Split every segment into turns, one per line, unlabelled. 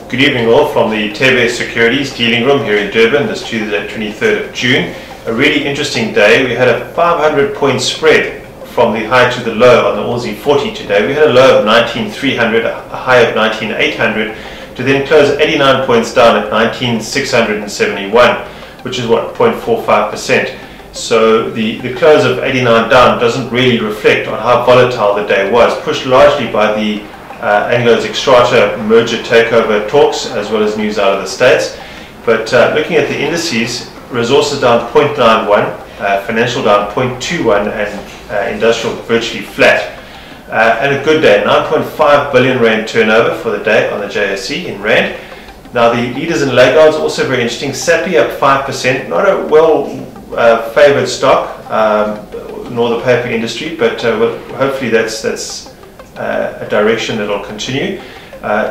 Good evening all from the Thebe Securities dealing room here in Durban this Tuesday 23rd of June. A really interesting day. We had a 500-point spread from the high to the low on the Aussie 40 today. We had a low of 19,300, a high of 19,800 to then close 89 points down at 19,671, which is what, 0.45%. So the close of 89 down doesn't really reflect on how volatile the day was, pushed largely by the Anglo's Xstrata merger takeover talks as well as news out of the States. But looking at the indices, resources down 0.91, financial down 0.21 and industrial virtually flat. And a good day, 9.5 billion rand turnover for the day on the JSE in rand. Now the leaders and laggards also very interesting. SAPI up 5%, not a well favoured stock, nor the paper industry, but hopefully that's a direction that will continue.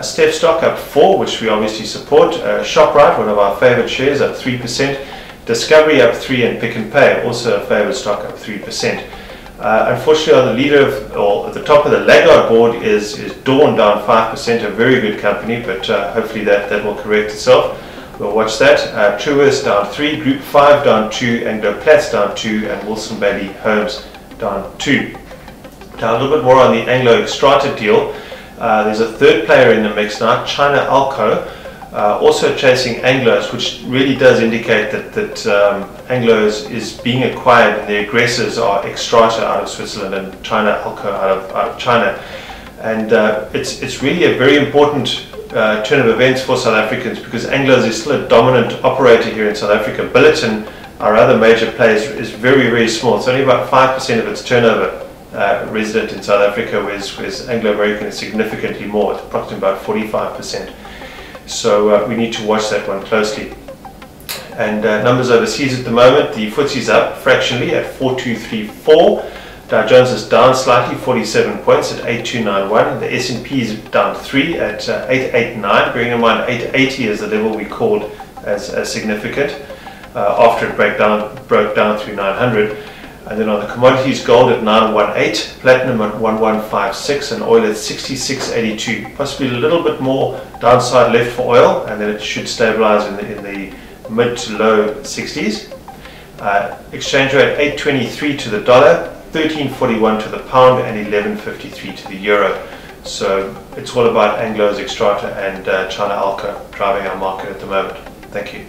Step stock up 4%, which we obviously support. ShopRite, one of our favoured shares, up 3%. Discovery up 3%, and Pick n Pay, also a favoured stock, up 3%. Unfortunately, on the leader or at the top of the laggard board is Dawn, down 5%, a very good company, but hopefully that will correct itself. We'll watch that. Truworths down 3%, Group 5 down 2%, Anglo Platts down 2%, and Wilson Bailey Homes down 2%. Now a little bit more on the Anglo Xstrata deal. There's a third player in the mix now, China Alco, also chasing Anglos, which really does indicate that Anglos is being acquired and the aggressors are Xstrata out of Switzerland and China Alco out of China. And it's really a very important turn of events for South Africans, because Anglos is still a dominant operator here in South Africa. Billiton, our other major player, is very, very small. It's only about 5% of its turnover resident in South Africa, whereas Anglo-American is significantly more. It's approximately about 45%. So we need to watch that one closely. And numbers overseas at the moment, the FTSE's up fractionally at 4234. Dow Jones is down slightly, 47 points at 8291. The S&P is down 3 at 889. Bearing in mind 880 is the level we called as significant after it broke down through 900. And then on the commodities, gold at 918, platinum at 1156, and oil at 6682. Possibly a little bit more downside left for oil, and then it should stabilize in the mid to low 60s. Exchange rate 823 to the dollar, 1341 to the pound, and 1153 to the euro. So it's all about Anglo's Xstrata and China Alco driving our market at the moment. Thank you.